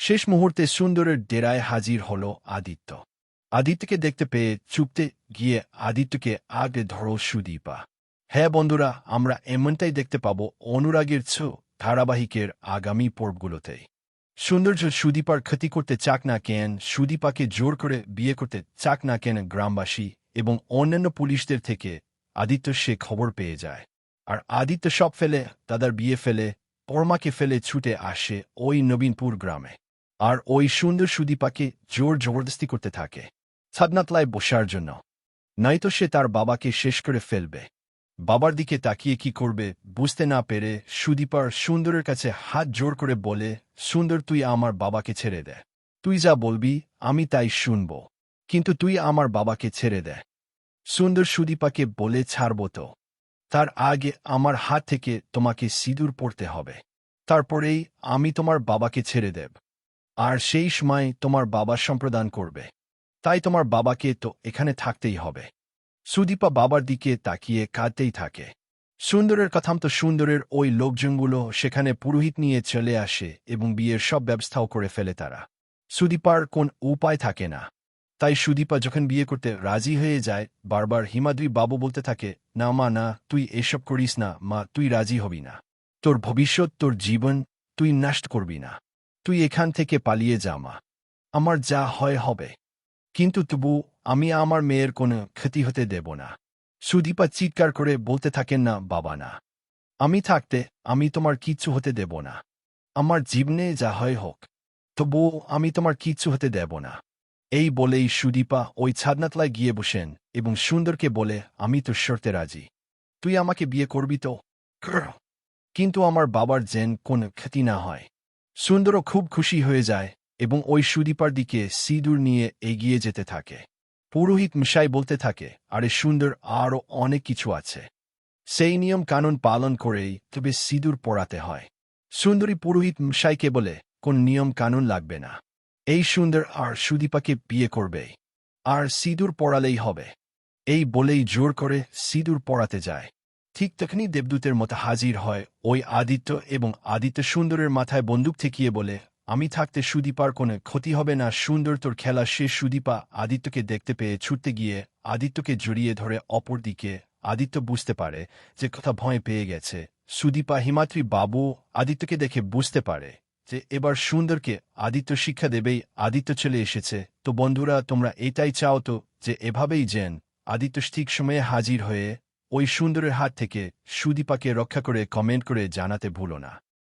শেষ মুহূর্তে সুন্দরের ডেরায় হাজির হল আদিত্য। আদিত্যকে দেখতে পেয়ে চুপতে গিয়ে আদিত্যকে আগে ধরো সুদীপা। হ্যাঁ বন্ধুরা, আমরা এমনটাই দেখতে পাব অনুরাগের ধারাবাহিকের আগামী পর্বগুলোতেই। সৌন্দর্য সুদীপার ক্ষতি করতে চাক না কেন, সুদীপাকে জোর করে বিয়ে করতে চাক না কেন গ্রামবাসী এবং অন্যান্য পুলিশদের থেকে আদিত্য সে খবর পেয়ে যায়। আর আদিত্য সব ফেলে, তাদের বিয়ে ফেলে, পরমাকে ফেলে ছুটে আসে ওই নবীনপুর গ্রামে। আর ওই সুন্দর সুদীপাকে জোর জবরদস্তি করতে থাকে ছাদনাতলায় বসার জন্য, নয়তো সে তার বাবাকে শেষ করে ফেলবে। বাবার দিকে তাকিয়ে কি করবে বুঝতে না পেরে সুদীপার সুন্দরের কাছে হাত জোর করে বলে, সুন্দর তুই আমার বাবাকে ছেড়ে দে, তুই যা বলবি আমি তাই শুনব, কিন্তু তুই আমার বাবাকে ছেড়ে দে। সুন্দর সুদীপাকে বলে, ছাড়ব তো, তার আগে আমার হাত থেকে তোমাকে সিঁদুর পরতে হবে, তারপরেই আমি তোমার বাবাকে ছেড়ে দেব। আর সেই সময় তোমার বাবা সম্প্রদান করবে, তাই তোমার বাবাকে তো এখানে থাকতেই হবে। সুদীপা বাবার দিকে তাকিয়ে কাঁদতেই থাকে। সুন্দরের কথামতো সুন্দরের ওই লোকজনগুলো সেখানে পুরোহিত নিয়ে চলে আসে এবং বিয়ের সব ব্যবস্থাও করে ফেলে তারা। সুদীপার কোন উপায় থাকে না, তাই সুদীপা যখন বিয়ে করতে রাজি হয়ে যায় বারবার হিমাদ্রি বাবু বলতে থাকে, না মা না, তুই এসব করিস না মা, তুই রাজি হবি না, তোর ভবিষ্যৎ তোর জীবন তুই নষ্ট করবি না, তুই এখান থেকে পালিয়ে যা মা, আমার যা হয় হবে, কিন্তু তবু আমি আমার মেয়ের কোনো ক্ষতি হতে দেব না। সুদীপা চিৎকার করে বলতে থাকেন, না বাবা না, আমি থাকতে আমি তোমার কিচ্ছু হতে দেব না, আমার জীবনে যা হয় হোক, তবু আমি তোমার কিচ্ছু হতে দেব না। এই বলেই সুদীপা ওই ছাদনাতলায় গিয়ে বসেন এবং সুন্দরকে বলে, আমি তোর শর্তে রাজি, তুই আমাকে বিয়ে করবি তো, কিন্তু আমার বাবার যেন কোনো ক্ষতি না হয়। সুন্দরও খুব খুশি হয়ে যায় এবং ওই সুদীপার দিকে সিঁদুর নিয়ে এগিয়ে যেতে থাকে। পুরোহিত মশাই বলতে থাকে, আরে সুন্দর, আরও অনেক কিছু আছে, সেই নিয়ম কানুন পালন করেই তবে সিঁদুর পরাতে হয়। সুন্দরী পুরোহিত মশাইকে বলে, কোন নিয়ম কানুন লাগবে না, এই সুন্দর আর সুদীপাকে বিয়ে করবে, আর সিঁদুর পরালেই হবে। এই বলেই জোর করে সিঁদুর পরাতে যায়। ঠিক তখনই দেবদূতের মতো হাজির হয় ওই আদিত্য এবং আদিত্য সুন্দরের মাথায় বন্দুক ঠেকিয়ে বলে, আমি থাকতে সুদীপার কোনো ক্ষতি হবে না। সুন্দর তোর খেলা শেষ। সুদীপা আদিত্যকে দেখতে পেয়ে ছুটতে গিয়ে আদিত্যকে জড়িয়ে ধরে। অপরদিকে আদিত্য বুঝতে পারে যে কথা ভয় পেয়ে গেছে। সুদীপা হিমাদ্রি বাবু আদিত্যকে দেখে বুঝতে পারে যে এবার সুন্দরকে আদিত্য শিক্ষা দেবেই। আদিত্য চলে এসেছে। তো বন্ধুরা, তোমরা এটাই চাও তো যে এভাবেই যেন আদিত্য ঠিক সময়ে হাজির হয়ে ওই সুন্দরের হাত থেকে সুদীপাকে রক্ষা করে? কমেন্ট করে জানাতে ভুলো না।